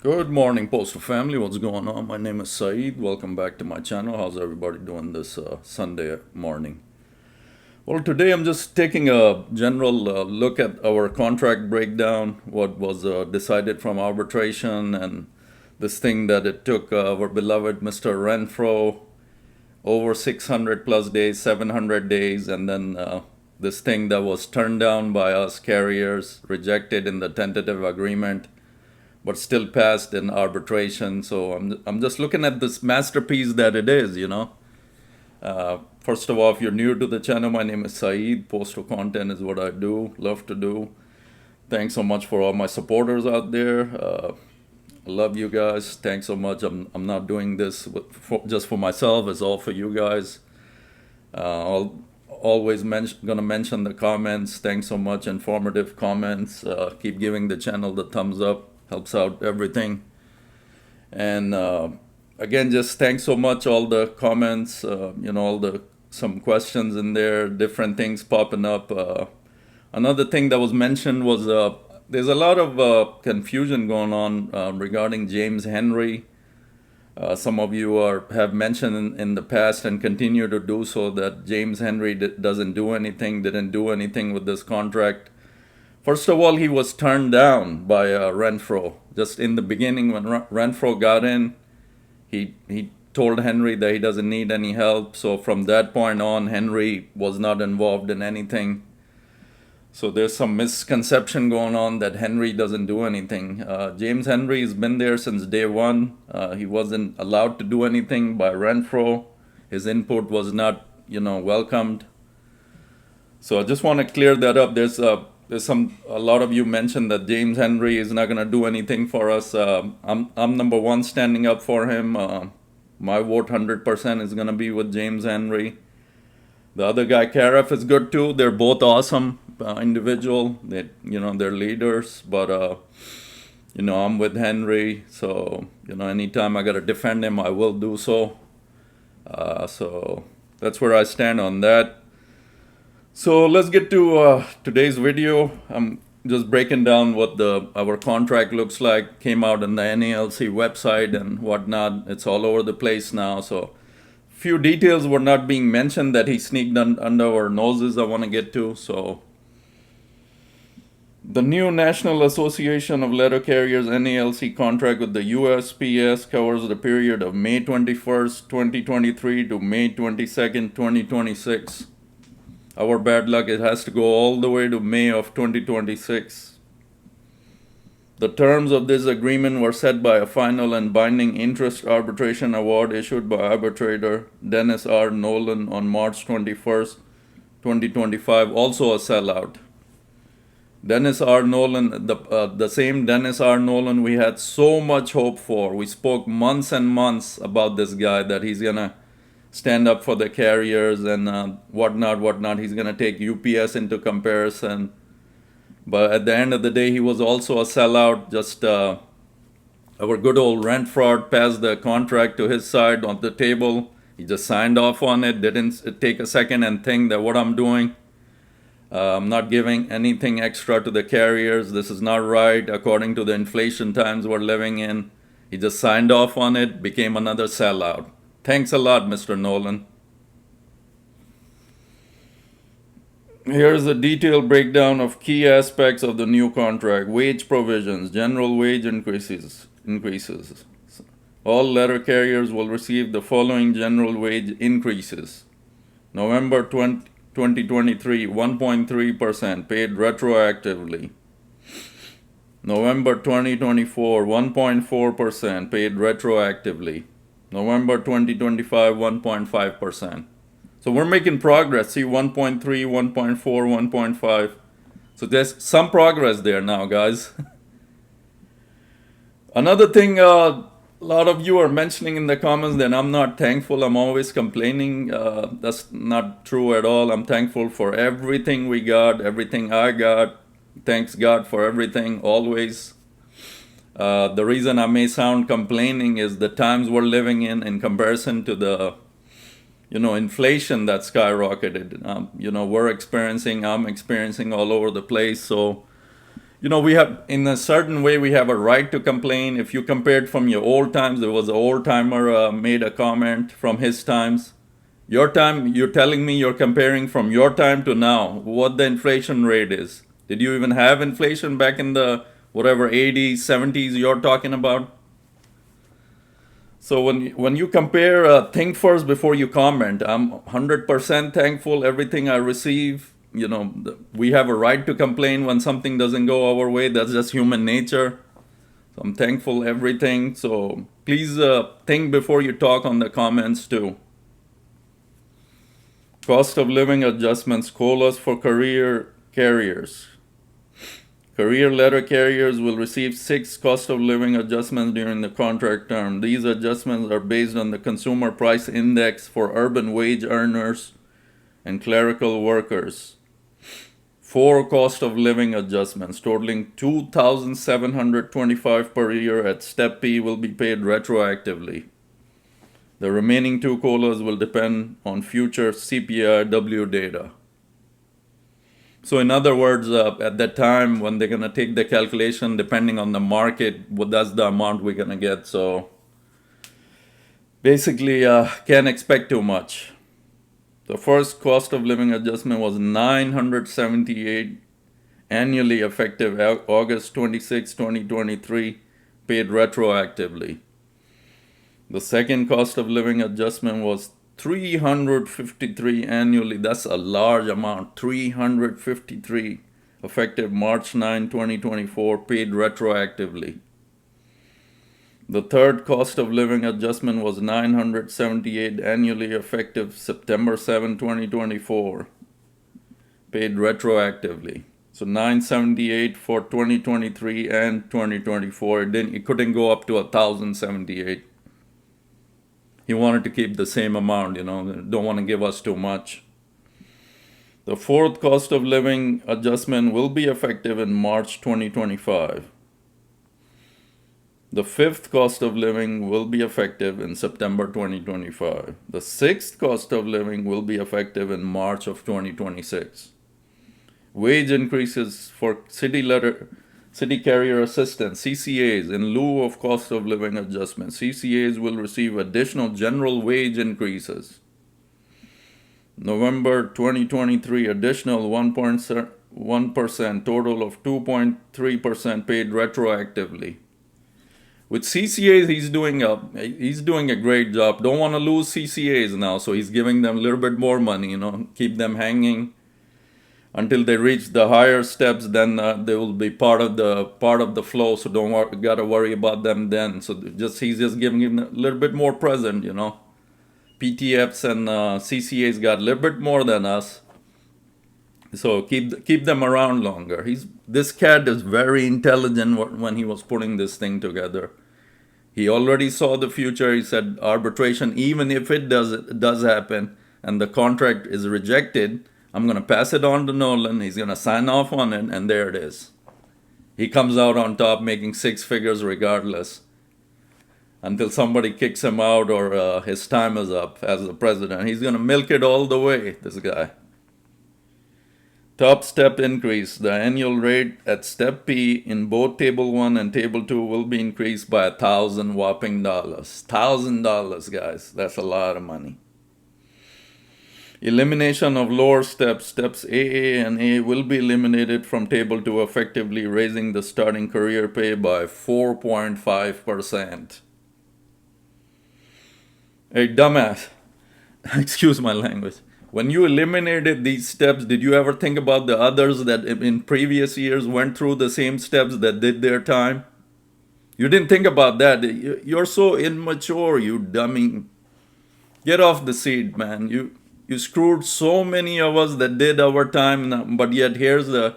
Good morning, Postal family. What's going on? My name is Saeed. Welcome back to my channel. How's everybody doing this Sunday morning? Well, today I'm just taking a general look at our contract breakdown, what was decided from arbitration, and this thing that it took our beloved Mr. Renfro over 600 plus days, 700 days, and then this thing that was turned down by us carriers, rejected in the tentative agreement, but still passed in arbitration. So I'm just looking at this masterpiece that it is, First of all, if you're new to the channel, my name is Saeed. Postal content is what I do, love to do. Thanks so much for all my supporters out there. I love you guys. Thanks so much. I'm not doing this just for myself. It's all for you guys. I'll always gonna mention the comments. Thanks so much. Informative comments. Keep giving the channel the thumbs up. Helps out everything. And again, just thanks so much. All the comments, some questions in there, different things popping up. Another thing that was mentioned was there's a lot of confusion going on regarding James Henry. Some of you have mentioned in the past and continue to do so that James Henry didn't do anything with this contract. First of all, he was turned down by Renfro. Just in the beginning, when Renfro got in, he told Henry that he doesn't need any help. So from that point on, Henry was not involved in anything. So there's some misconception going on that Henry doesn't do anything. James Henry has been there since day one. He wasn't allowed to do anything by Renfro. His input was not, welcomed. So I just want to clear that up. There's a lot of you mentioned that James Henry is not going to do anything for us. I'm number one standing up for him. My vote 100% is going to be with James Henry. The other guy, Karef, is good too. They're both awesome individual. They're leaders. But I'm with Henry. So anytime I got to defend him, I will do so. So that's where I stand on that. So let's get to today's video. I'm just breaking down what our contract looks like. Came out on the NALC website and whatnot. It's all over the place now. So few details were not being mentioned that he sneaked under our noses I want to get to. So the new National Association of Letter Carriers NALC contract with the USPS covers the period of May 21st, 2023 to May 22nd, 2026. Our bad luck, it has to go all the way to May of 2026. The terms of this agreement were set by a final and binding interest arbitration award issued by arbitrator Dennis R. Nolan on March 21st, 2025, also a sellout. Dennis R. Nolan, the same Dennis R. Nolan we had so much hope for. We spoke months and months about this guy, that he's going to stand up for the carriers and whatnot. He's going to take UPS into comparison. But at the end of the day, he was also a sellout. Just our good old Renfro passed the contract to his side on the table. He just signed off on it, didn't take a second and think that what I'm doing, I'm not giving anything extra to the carriers. This is not right according to the inflation times we're living in. He just signed off on it, became another sellout. Thanks a lot, Mr. Nolan. Here's a detailed breakdown of key aspects of the new contract. Wage provisions, general wage increases. All letter carriers will receive the following general wage increases. November 2023, 1.3% paid retroactively. November 2024, 1.4% paid retroactively. November 2025, 1.5%. So we're making progress. See, 1.3, 1.4, 1.5. So there's some progress there now, guys. Another thing a lot of you are mentioning in the comments that I'm not thankful. I'm always complaining. That's not true at all. I'm thankful for everything we got, everything I got. Thanks God for everything, always. The reason I may sound complaining is the times we're living in comparison to the inflation that skyrocketed. I'm experiencing all over the place. So We have, in a certain way, we have a right to complain. If you compared from your old times, there was an old timer made a comment from his times. Your time, you're telling me you're comparing from your time to now, what the inflation rate is. Did you even have inflation back in the whatever 80s, 70s you're talking about? So when you compare, think first before you comment. I'm 100% thankful everything I receive. We have a right to complain when something doesn't go our way. That's just human nature. So I'm thankful everything. So please think before you talk on the comments too. Cost of living adjustments, COLAs for career carriers. Career letter carriers will receive 6 cost of living adjustments during the contract term. These adjustments are based on the Consumer Price Index for urban wage earners and clerical workers. 4 cost of living adjustments totaling $2,725 per year at Step P will be paid retroactively. The remaining 2 COLAs will depend on future CPI-W data. So in other words, at that time when they're going to take the calculation, depending on the market, that's the amount we're going to get. So basically, can't expect too much. The first cost of living adjustment was $978 annually effective August 26, 2023, paid retroactively. The second cost of living adjustment was $353 annually. That's a large amount. $353 effective March 9, 2024, paid retroactively. The third cost of living adjustment was $978 annually effective September 7, 2024, paid retroactively. So $978 for 2023 and 2024. It couldn't go up to $1,078. He wanted to keep the same amount, don't want to give us too much. The fourth cost of living adjustment will be effective in March 2025. The fifth cost of living will be effective in September 2025. The sixth cost of living will be effective in March of 2026. Wage increases for city carrier assistants, CCAs, in lieu of cost of living adjustments. CCAs will receive additional general wage increases. November 2023, additional 1%, total of 2.3% paid retroactively. With CCAs, he's doing a great job. Don't want to lose CCAs now, so he's giving them a little bit more money, keep them hanging until they reach the higher steps. Then they will be part of the flow. So gotta worry about them then. So he's just giving him a little bit more present, PTFs and CCAs got a little bit more than us. So keep them around longer. This cat is very intelligent when he was putting this thing together. He already saw the future. He said arbitration, even if it does happen and the contract is rejected, I'm going to pass it on to Nolan. He's going to sign off on it, and there it is. He comes out on top making 6 figures regardless until somebody kicks him out or his time is up as the president. He's going to milk it all the way, this guy. Top step increase. The annual rate at Step P in both Table 1 and Table 2 will be increased by $1,000 whopping dollars. $1,000, guys. That's a lot of money. Elimination of lower steps. Steps AA and A will be eliminated from Table 2, effectively raising the starting career pay by 4.5%. Hey, dumbass. Excuse my language. When you eliminated these steps, did you ever think about the others that in previous years went through the same steps that did their time? You didn't think about that. You're so immature, you dummy. Get off the seat, man. You screwed so many of us that did our time, but yet here's the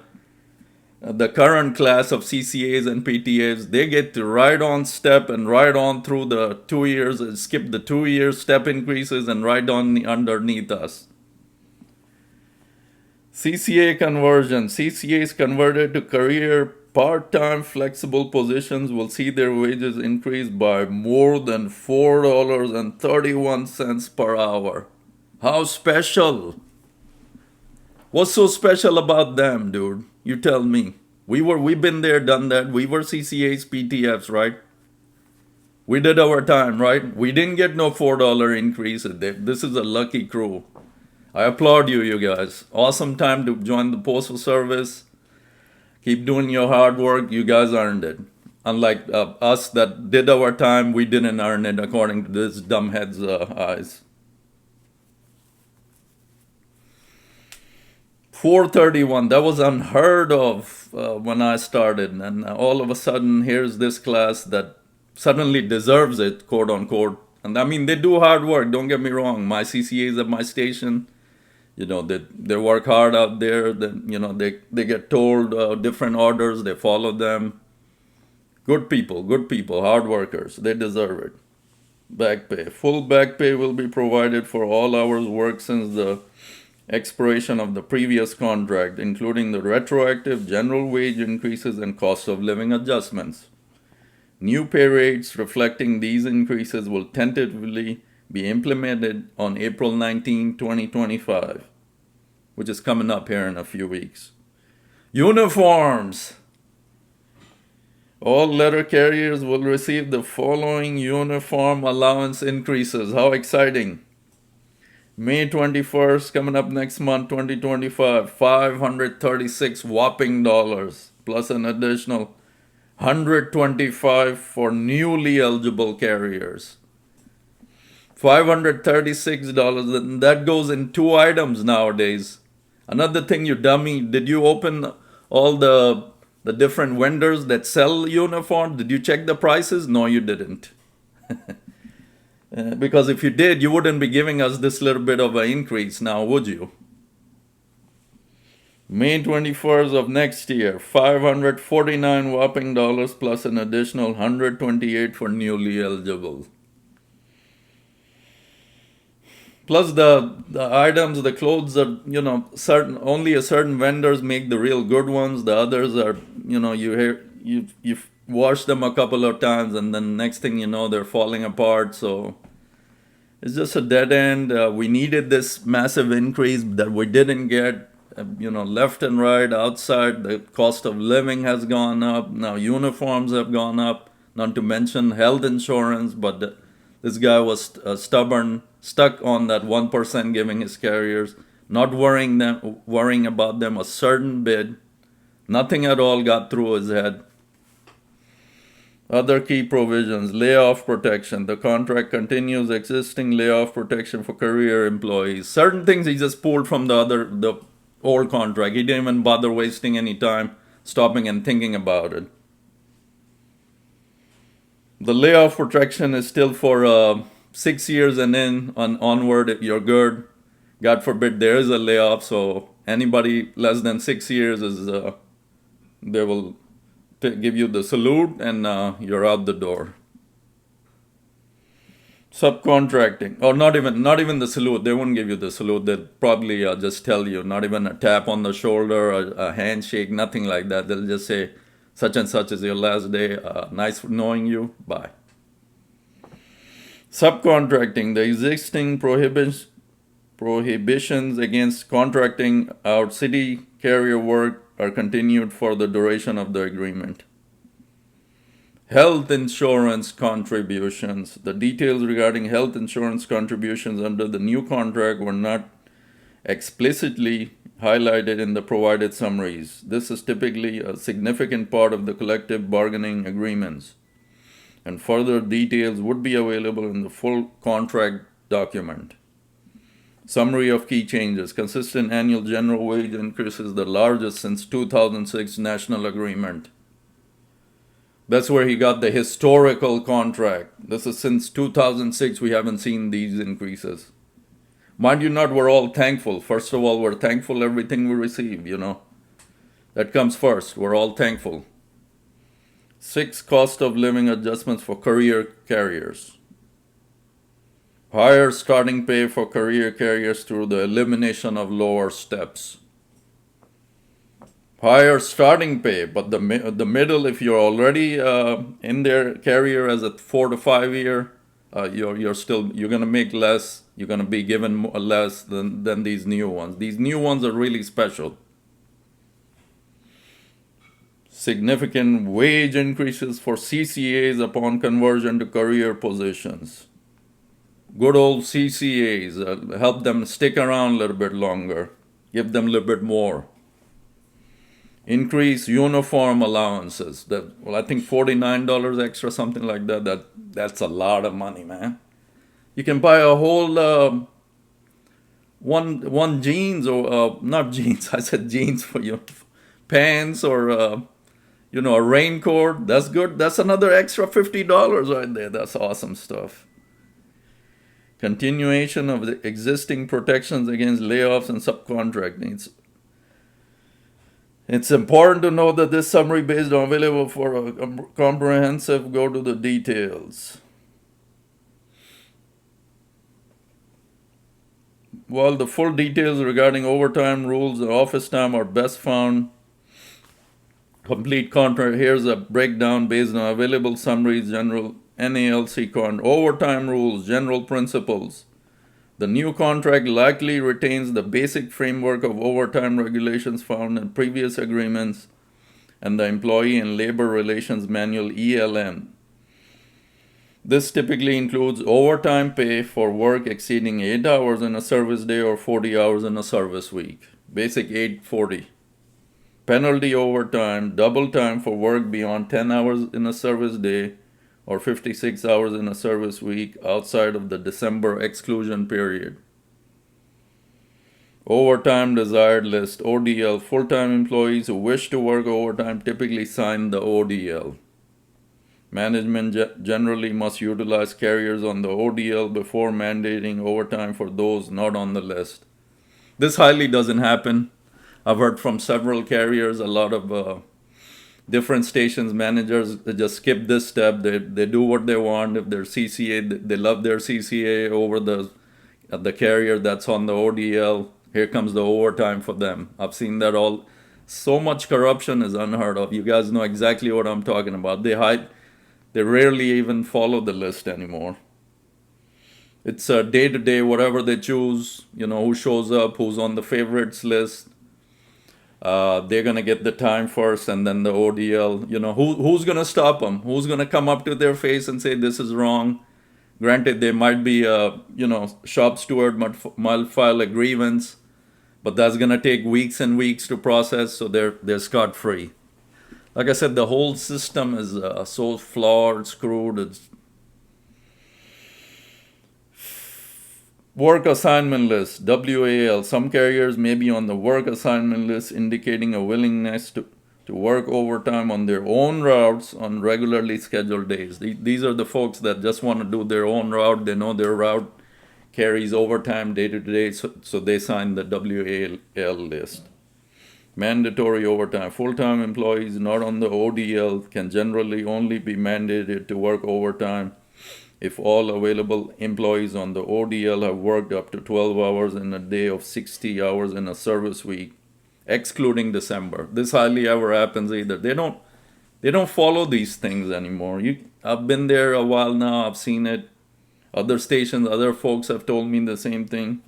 current class of CCAs and PTAs. They get to ride on step and ride on through the 2 years, skip the 2 years step increases and ride on underneath us. CCA conversion. CCAs converted to career part-time flexible positions will see their wages increase by more than $4.31 per hour. How special? What's so special about them, dude? You tell me. We've been there, done that. We were CCAs, PTFs, right? We did our time, right? We didn't get no $4 increase. This is a lucky crew. I applaud you, you guys. Awesome time to join the Postal Service. Keep doing your hard work. You guys earned it. Unlike us that did our time, we didn't earn it according to this dumbhead's eyes. 431, that was unheard of when I started. And all of a sudden, here's this class that suddenly deserves it, quote unquote. And I mean, they do hard work, don't get me wrong. My CCAs at my station, they work hard out there. They get told different orders, they follow them. Good people, hard workers. They deserve it. Back pay. Full back pay will be provided for all hours worked since the expiration of the previous contract, including the retroactive general wage increases and cost of living adjustments. New pay rates reflecting these increases will tentatively be implemented on April 19, 2025, which is coming up here in a few weeks. Uniforms. All letter carriers will receive the following uniform allowance increases. How exciting! May 21st, coming up next month, 2025, $536 whopping dollars, plus an additional $125 for newly eligible carriers. $536, and that goes in 2 items nowadays. Another thing, you dummy, did you open all the different vendors that sell uniforms? Did you check the prices? No, you didn't. Because if you did, you wouldn't be giving us this little bit of an increase now, would you? May 21st of next year, $549 whopping dollars plus an additional $128 for newly eligible. Plus the items, the clothes are, only a certain vendors make the real good ones. The others are, you wash them a couple of times and then next thing you know, they're falling apart. So it's just a dead end. We needed this massive increase that we didn't get. Left and right, outside, the cost of living has gone up. Now uniforms have gone up, not to mention health insurance. But this guy was stubborn, stuck on that 1% giving his carriers, not worrying about them a certain bit. Nothing at all got through his head. Other key provisions, layoff protection. The contract continues existing layoff protection for career employees. Certain things he just pulled from the old contract. He didn't even bother wasting any time stopping and thinking about it. The layoff protection is still for 6 years and onward. If you're good, God forbid there is a layoff. So anybody less than 6 years they will give you the salute and you're out the door. Subcontracting, or not even the salute. They won't give you the salute. They'll probably just tell you, not even a tap on the shoulder, a handshake, nothing like that. They'll just say, such and such is your last day. Nice knowing you. Bye. Subcontracting, the existing prohibitions against contracting out city carrier work are continued for the duration of the agreement. Health insurance contributions. The details regarding health insurance contributions under the new contract were not explicitly highlighted in the provided summaries. This is typically a significant part of the collective bargaining agreements, and further details would be available in the full contract document. Summary of key changes. Consistent annual general wage increase is the largest since 2006 national agreement. That's where he got the historical contract. This is since 2006 we haven't seen these increases. Mind you not, we're all thankful. First of all, we're thankful everything we receive, That comes first. We're all thankful. 6 cost of living adjustments for career carriers. Higher starting pay for career carriers through the elimination of lower steps. Higher starting pay, but the middle, if you're already in their carrier as a 4 to 5 year, you're gonna make less. You're gonna be given less than these new ones. These new ones are really special. Significant wage increases for CCAs upon conversion to career positions. Good old CCAs, help them stick around a little bit longer, give them a little bit more. Increase uniform allowances. I think $49 extra, something like that. That's a lot of money, man. You can buy a whole one jeans or not jeans. I said jeans for you, pants or a raincoat. That's good. That's another extra $50 right there. That's awesome stuff. Continuation of the existing protections against layoffs and subcontracting. It's important to note that this summary based on available for a comprehensive go to the details. While the full details regarding overtime rules and office time are best found, complete contract, here's a breakdown based on available summaries, general NALC overtime rules, general principles. The new contract likely retains the basic framework of overtime regulations found in previous agreements and the Employee and Labor Relations Manual ELM. This typically includes overtime pay for work exceeding 8 hours in a service day or 40 hours in a service week. Basic 840. Penalty overtime, double time for work beyond 10 hours in a service day or 56 hours in a service week outside of the December exclusion period. Overtime desired list, ODL. Full-time employees who wish to work overtime typically sign the ODL. Management generally must utilize carriers on the ODL before mandating overtime for those not on the list. This highly doesn't happen. I've heard from several carriers, a lot of different stations managers, they just skip this step. They do what they want. If they're CCA, they love their CCA over the carrier that's on the ODL. Here comes the overtime for them. I've seen that all. So much corruption is unheard of. You guys know exactly what I'm talking about. They rarely even follow the list anymore. It's a day-to-day, whatever they choose, who shows up, who's on the favorites list. They're going to get the time first and then the ODL. Who's going to stop them? Who's going to come up to their face and say this is wrong? Granted, they might be shop steward might file a grievance, but that's going to take weeks and weeks to process, so they're scot-free. Like I said, the whole system is so flawed, screwed. It's work assignment list, WAL. Some carriers may be on the work assignment list, indicating a willingness to work overtime on their own routes on regularly scheduled days. These are the folks that just want to do their own route. They know their route carries overtime day to day, so they sign the WAL list. Mandatory overtime. Full-time employees not on the ODL can generally only be mandated to work overtime if all available employees on the ODL have worked up to 12 hours in a day of 60 hours in a service week, excluding December. This hardly ever happens either. They don't follow these things anymore. I've been there a while now. I've seen it. Other stations, other folks have told me the same thing.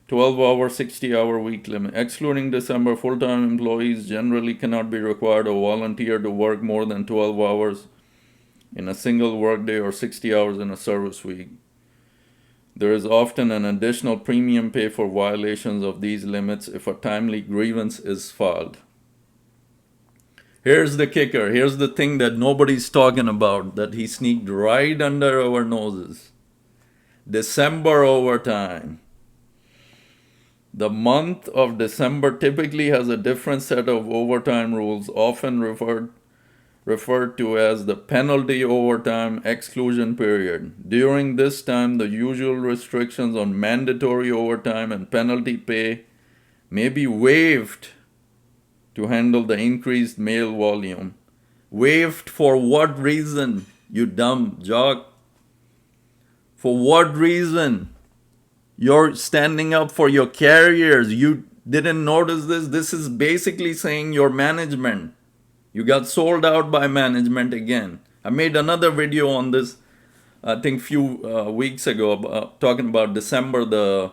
12-hour, 60-hour week limit. Excluding December, full-time employees generally cannot be required or volunteer to work more than 12 hours in a single workday or 60 hours in a service week. There is often an additional premium pay for violations of these limits if a timely grievance is filed. Here's the kicker. Here's the thing that nobody's talking about, that he sneaked right under our noses. December overtime. The month of December typically has a different set of overtime rules, often referred to as the penalty overtime exclusion period. During this time, the usual restrictions on mandatory overtime and penalty pay may be waived to handle the increased mail volume. Waived for what reason, you dumb jock? For what reason? You're standing up for your carriers. You didn't notice this? This is basically saying your management. You got sold out by management again. I made another video on this, I think few weeks ago, talking about December,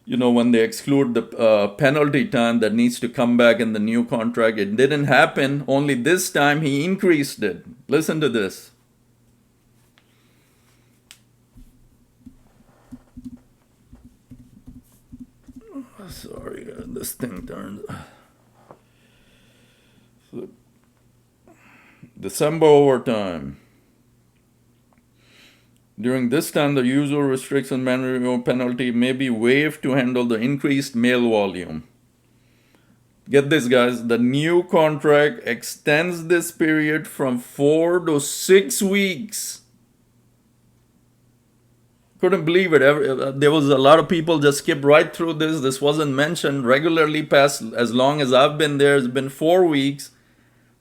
when they exclude the penalty time that needs to come back in the new contract. It didn't happen. Only this time he increased it. Listen to this. Sorry, this thing turned. December overtime. During this time, the usual restriction manual penalty may be waived to handle the increased mail volume. Get this, guys. The new contract extends this period from 4 to 6 weeks. Couldn't believe it. There was a lot of people just skipped right through this. This wasn't mentioned regularly past as long as I've been there. It's been 4 weeks.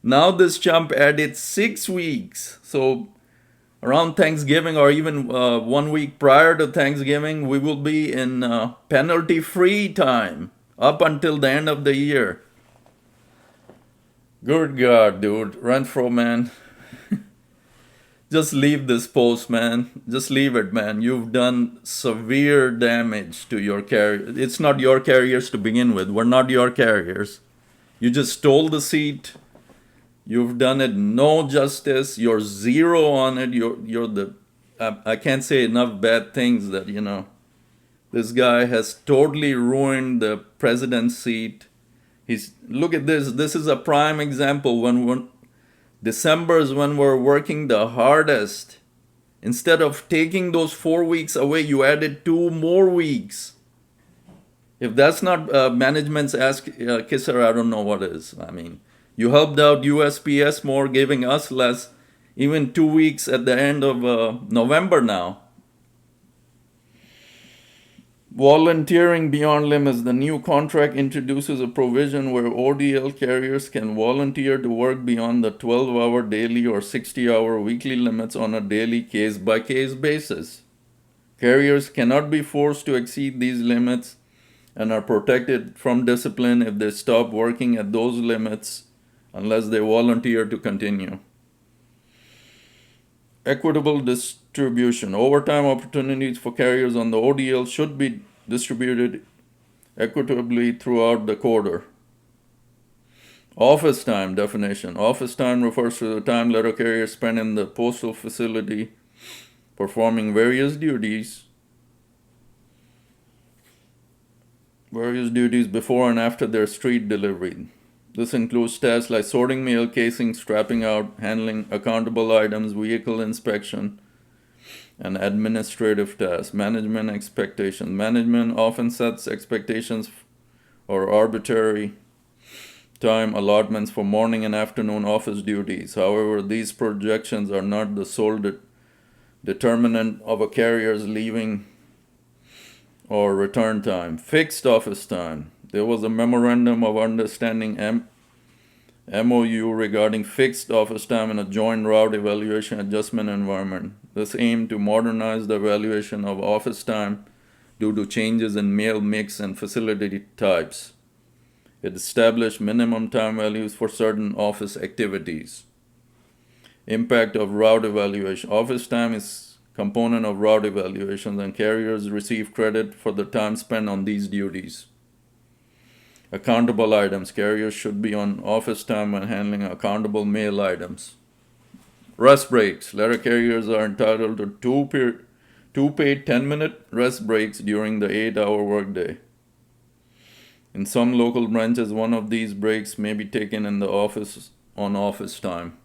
Now this chump added 6 weeks. So around Thanksgiving or even 1 week prior to Thanksgiving, we will be in penalty-free time up until the end of the year. Good God, dude. Renfro, man. Just leave this post, man. Just leave it, man. You've done severe damage to your carrier. It's not your carriers to begin with. We're not your carriers. You just stole the seat. You've done it no justice. You're zero on it. You're the... I can't say enough bad things that, this guy has totally ruined the president's seat. Look at this. This is a prime example. When December is when we're working the hardest. Instead of taking those 4 weeks away, you added 2 more weeks. If that's not management's ass kisser, I don't know what is. I mean, you helped out USPS more, giving us less. Even 2 weeks at the end of November now. Volunteering beyond limits. The new contract introduces a provision where ODL carriers can volunteer to work beyond the 12-hour daily or 60-hour weekly limits on a daily case-by-case basis. Carriers cannot be forced to exceed these limits and are protected from discipline if they stop working at those limits unless they volunteer to continue. Equitable distribution. Overtime opportunities for carriers on the ODL should be distributed equitably throughout the quarter. Office time definition. Office time refers to the time letter carriers spend in the postal facility performing various duties before and after their street delivery. This includes tasks like sorting mail, casing, strapping out, handling accountable items, vehicle inspection, and administrative tasks. Management expectations. Management often sets expectations or arbitrary time allotments for morning and afternoon office duties. However, these projections are not the sole determinant of a carrier's leaving or return time. Fixed office time. There was a memorandum of understanding MOU regarding fixed office time in a joint route evaluation adjustment environment. This aimed to modernize the evaluation of office time due to changes in mail mix and facility types. It established minimum time values for certain office activities. Impact of route evaluation. Office time is a component of route evaluations, and carriers receive credit for the time spent on these duties. Accountable items. Carriers should be on office time when handling accountable mail items. Rest breaks. Letter carriers are entitled to two paid 10-minute rest breaks during the 8-hour workday. In some local branches, one of these breaks may be taken in the office on office time.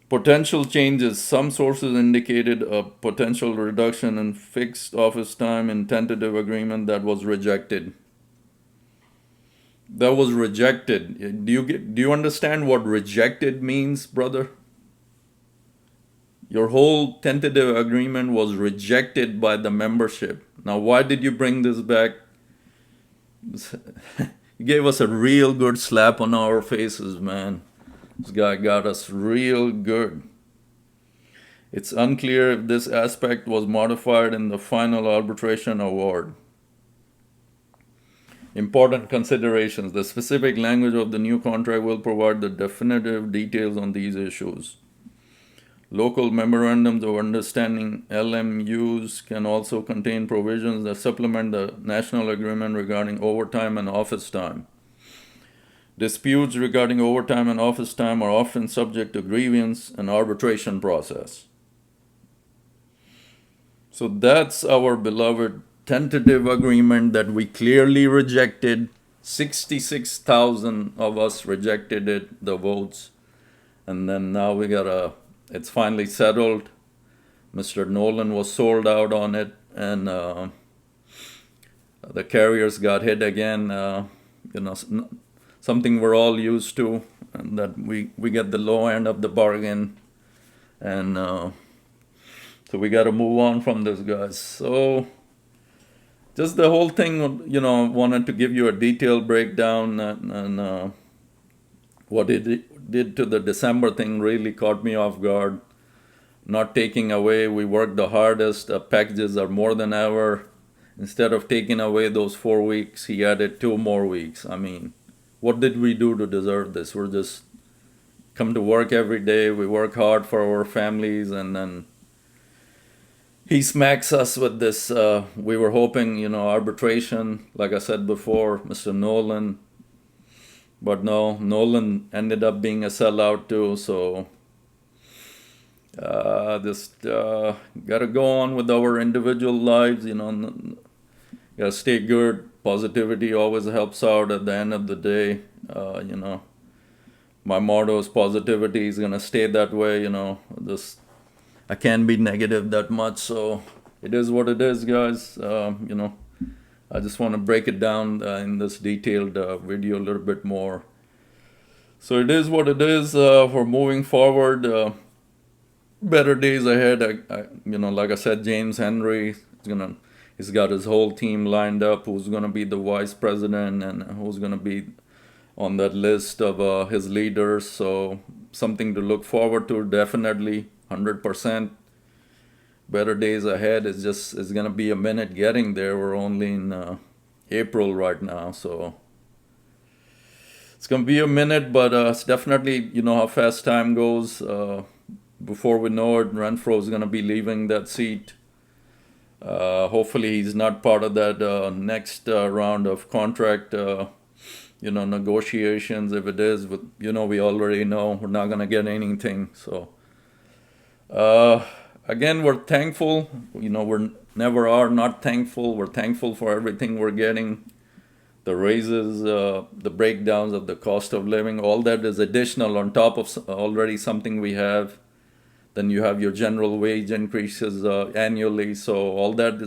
Potential changes. Some sources indicated a potential reduction in fixed office time in tentative agreement that was rejected. Do you understand what rejected means, brother? Your whole tentative agreement was rejected by the membership. Now, why did you bring this back? You gave us a real good slap on our faces, man. This guy got us real good. It's unclear if this aspect was modified in the final arbitration award. Important considerations. The specific language of the new contract will provide the definitive details on these issues. Local memorandums of understanding (LMUs) can also contain provisions that supplement the national agreement regarding overtime and office time. Disputes regarding overtime and office time are often subject to grievance and arbitration process. So that's our beloved tentative agreement that we clearly rejected. 66,000 of us rejected it, the votes. And then now it's finally settled. Mr. Nolan was sold out on it, and the carriers got hit again. Something we're all used to, and that we get the low end of the bargain, and so we got to move on from this, guys. So just the whole thing, wanted to give you a detailed breakdown, and what it did to the December thing really caught me off guard. Not taking away, we worked the hardest, packages are more than ever. Instead of taking away those 4 weeks, he added 2 more weeks. I mean, what did we do to deserve this? We're just come to work every day, we work hard for our families, and then he smacks us with this. We were hoping, arbitration, like I said before, Mr. Nolan. But no, Nolan ended up being a sellout too, so just gotta go on with our individual lives, gotta stay good. Positivity always helps out at the end of the day. My motto is positivity is gonna stay that way, I can't be negative that much, so it is what it is, guys. I just want to break it down in this detailed video a little bit more. So it is what it is. For moving forward, better days ahead. Like I said, James Henry he's got his whole team lined up. Who's gonna be the vice president and who's gonna be on that list of his leaders? So something to look forward to. Definitely, 100%. Better days ahead. It's gonna be a minute getting there. We're only in April right now, so it's gonna be a minute, but it's definitely, how fast time goes. Before we know it, Renfro is gonna be leaving that seat. Hopefully he's not part of that next round of contract negotiations. If it is, we already know we're not gonna get anything. So again, we're thankful. We never are not thankful. We're thankful for everything we're getting. The raises, the breakdowns of the cost of living, all that is additional on top of already something we have. Then you have your general wage increases annually. So all that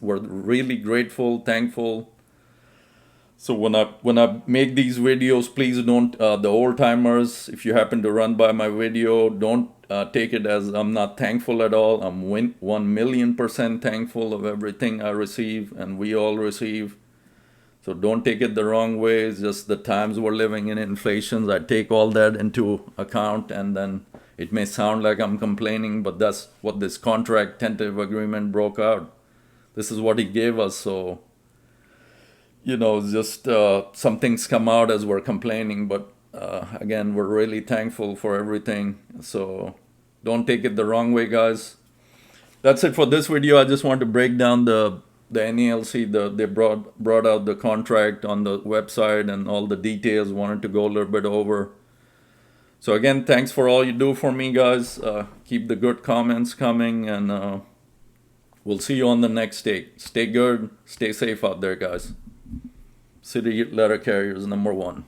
we're really grateful, thankful. So when I make these videos, please don't, the old timers, if you happen to run by my video, don't take it as I'm not thankful at all. I'm 1,000,000% thankful of everything I receive and we all receive. So don't take it the wrong way. It's just the times we're living in, inflations. I take all that into account, and then it may sound like I'm complaining, but that's what this contract tentative agreement broke out. This is what he gave us. So just some things come out as we're complaining, but again, we're really thankful for everything. So don't take it the wrong way, guys. That's it for this video. I just want to break down the NALC. They brought out the contract on the website and all the details. Wanted to go a little bit over. So again, thanks for all you do for me, guys. Keep the good comments coming, and we'll see you on the next day. Stay good, stay safe out there, guys. City letter carriers #1.